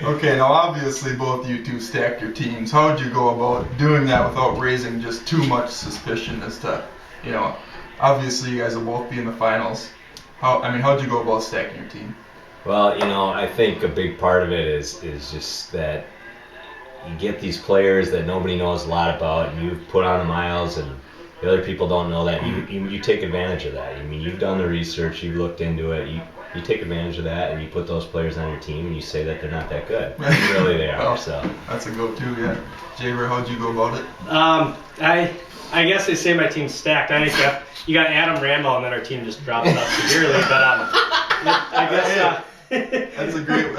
Okay, now obviously both you two stacked your teams. How would you go about doing that without raising just too much suspicion as to, obviously you guys will both be in the finals. How'd you go about stacking your team? Well, I think a big part of it is just that you get these players that nobody knows a lot about, and you put on the miles, and the other people don't know that. You take advantage of that. I mean, you've done the research, you've looked into it. You take advantage of that, and you put those players on your team, and you say that they're not that good. Really, they are. Well, So that's a go-to, yeah. Jaber, how'd you go about it? I guess they say my team's stacked. I think you got Adam Randall, and then our team just drops off severely. But I guess. That's a great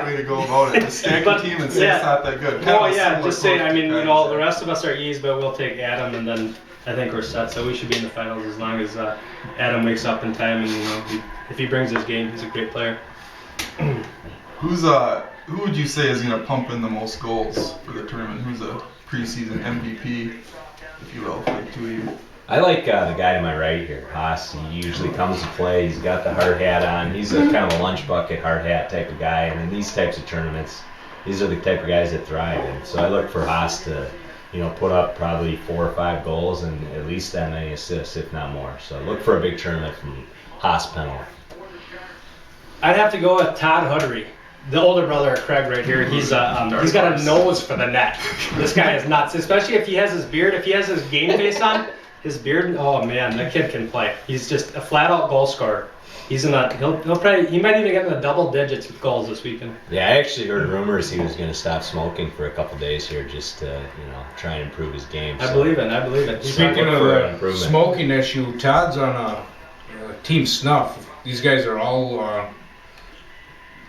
way to go about it. Just stack your team and say it's not that good. Just say, the rest of us are E's, but we'll take Adam, and then I think we're set. So we should be in the finals as long as Adam wakes up in time, and if he brings his game, he's a great player. Who would you say is gonna pump in the most goals for the tournament? Who's a preseason MVP, if you will, for the two of you? I like the guy to my right here, Haas. He usually comes to play. He's got the hard hat on. He's a kind of a lunch bucket, hard hat type of guy. And in these types of tournaments, these are the type of guys that thrive. And so I look for Haas to, put up probably 4 or 5 goals and at least that many assists, if not more. So look for a big tournament from Haas Penalty. I'd have to go with Todd Huddery, the older brother of Craig right here. He's got a nose for the net. This guy is nuts, especially if he has his beard. If he has his game face on, his beard. Oh man, that kid can play. He's just a flat-out goal scorer. He might even get in the double digits with goals this weekend. Yeah, I actually heard rumors he was going to stop smoking for a couple days here just to try and improve his game. I believe it. Speaking of the smoking issue, Todd's on a Team Snuff. These guys are all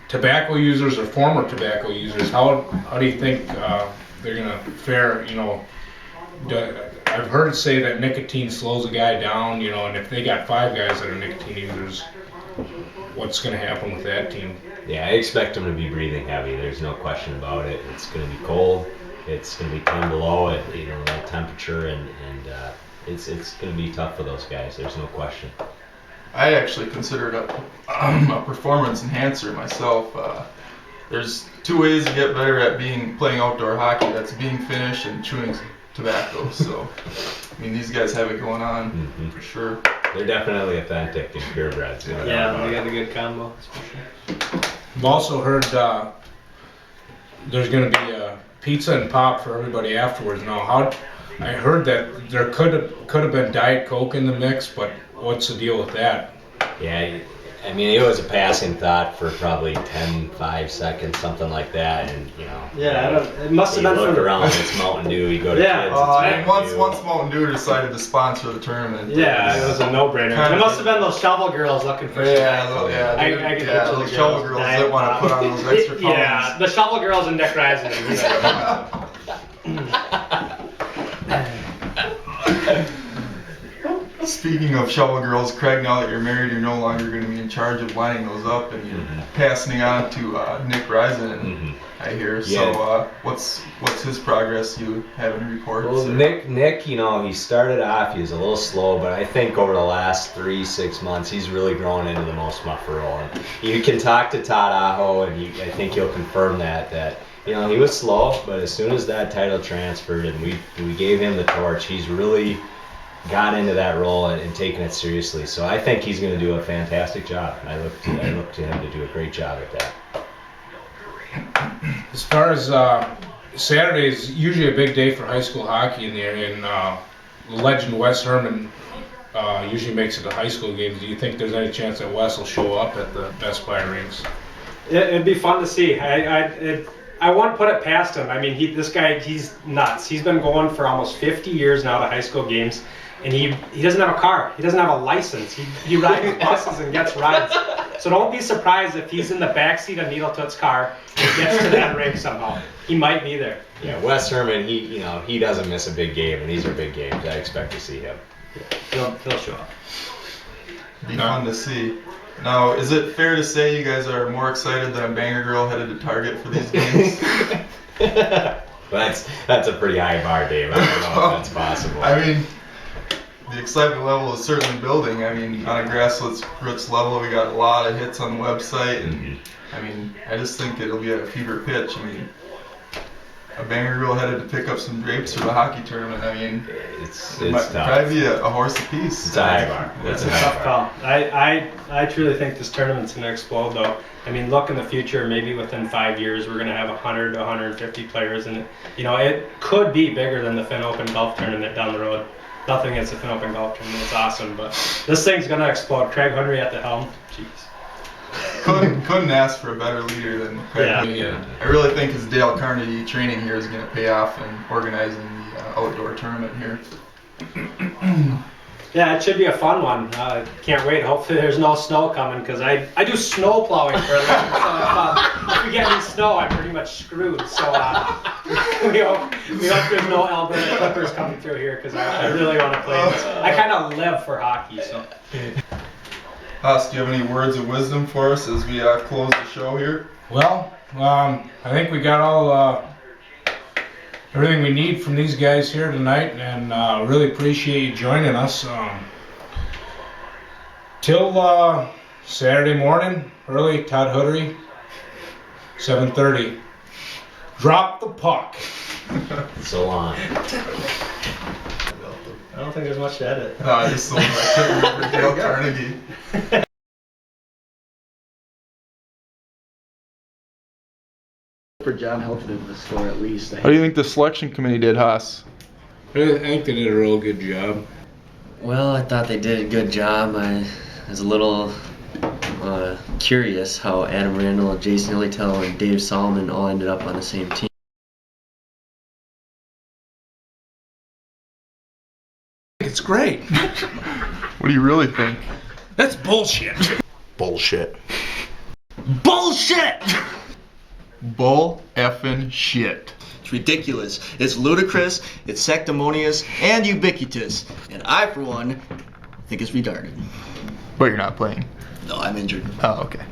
tobacco users or former tobacco users. How do you think they're gonna fare? I've heard say that nicotine slows a guy down. And if they got 5 guys that are nicotine users, what's gonna happen with that team? Yeah, I expect them to be breathing heavy. There's no question about it. It's gonna be cold. It's gonna be 10 below at that temperature, and it's gonna be tough for those guys. There's no question. I actually consider it a performance enhancer myself. There's 2 ways to get better at playing outdoor hockey. That's being finished and chewing tobacco. So, these guys have it going on for sure. They're definitely authentic and purebreds. They got a good combo. I've also heard there's going to be a pizza and pop for everybody afterwards. Now, I heard that there could have been Diet Coke in the mix, but what's the deal with that? Yeah, it was a passing thought for probably 5 seconds, something like that, and it must have been. You look around, it's Mountain Dew. You go to kids. Once Mountain Dew decided to sponsor the tournament. It was a no-brainer. It must have been those shovel girls looking for. Those shovel girls that want to put on those extra pounds. Yeah, the shovel girls and Nick Reisner. Speaking of shovel girls, Craig, now that you're married, you're no longer going to be in charge of lining those up, and you're passing it on to Nick Reisen, I hear. Yeah. So what's his progress? You have any reports? Well, Nick, he started off, he was a little slow, but I think over the last 3-6 months, he's really grown into the most muffer role. And you can talk to Todd Aho, and I think he'll confirm that he was slow, but as soon as that title transferred and we gave him the torch, he's really got into that role and taken it seriously. So I think he's going to do a fantastic job. I look to him to do a great job at that. As far as Saturday is usually a big day for high school hockey in the area, and legend Wes Herman usually makes it to high school games. Do you think there's any chance that Wes will show up at the Best Buy rinks? It'd be fun to see. I wouldn't put it past him. This guy, he's nuts. He's been going for almost 50 years now to high school games. And he doesn't have a car. He doesn't have a license. He rides buses and gets rides. So don't be surprised if he's in the backseat of Needle Toot's car and gets to that rink somehow. He might be there. Yeah, Wes Herman, he doesn't miss a big game, and these are big games. I expect to see him. Yeah, he'll show up. Be fun to see. Now, is it fair to say you guys are more excited than a Banger Girl headed to Target for these games? That's a pretty high bar, Dave. I don't know if that's possible. the excitement level is certainly building. I mean, on a grassroots level, we got a lot of hits on the website, and I mean, I just think it'll be at a fever pitch. I mean, a Banger Girl headed to pick up some drapes for the hockey tournament. I mean, it might tough. probably be a horse apiece. It's a high bar. It's a tough call. I truly think this tournament's going to explode, though. I mean, look in the future, maybe within 5 years, we're going to have 100 to 150 players, and it could be bigger than the Finn Open Golf Tournament down the road. Nothing against the Finn Open Golf Tournament, it's awesome, but this thing's going to explode. Craig Henry at the helm, jeez. Couldn't ask for a better leader than Craig. Yeah. I really think his Dale Carnegie training here is going to pay off in organizing the outdoor tournament here. Yeah, it should be a fun one. Can't wait. Hopefully there's no snow coming, because I do snow plowing for a living. So if we get any snow, I'm pretty much screwed. So we hope there's no Alberta Clippers coming through here, because I really want to play this. I kind of live for hockey. So. Haas, do you have any words of wisdom for us as we close the show here? Well, I think we got all everything we need from these guys here tonight, and really appreciate you joining us. Till Saturday morning, early, Todd Hoodery, 7:30. Drop the puck. So long. I don't think there's much to edit. No, I just couldn't remember Dale Carnegie. For John helped him to score at least. How do you think the selection committee did, Haas? I think they did a real good job. Well, I thought they did a good job. I was a little curious how Adam Randall, Jason Illitel, and Dave Solomon all ended up on the same team. It's great. What do you really think? That's bullshit. Bullshit. Bullshit! Bull effing shit. It's ridiculous. It's ludicrous, it's sanctimonious, and ubiquitous. And I, for one, think it's retarded. But you're not playing. No, I'm injured. Oh, okay.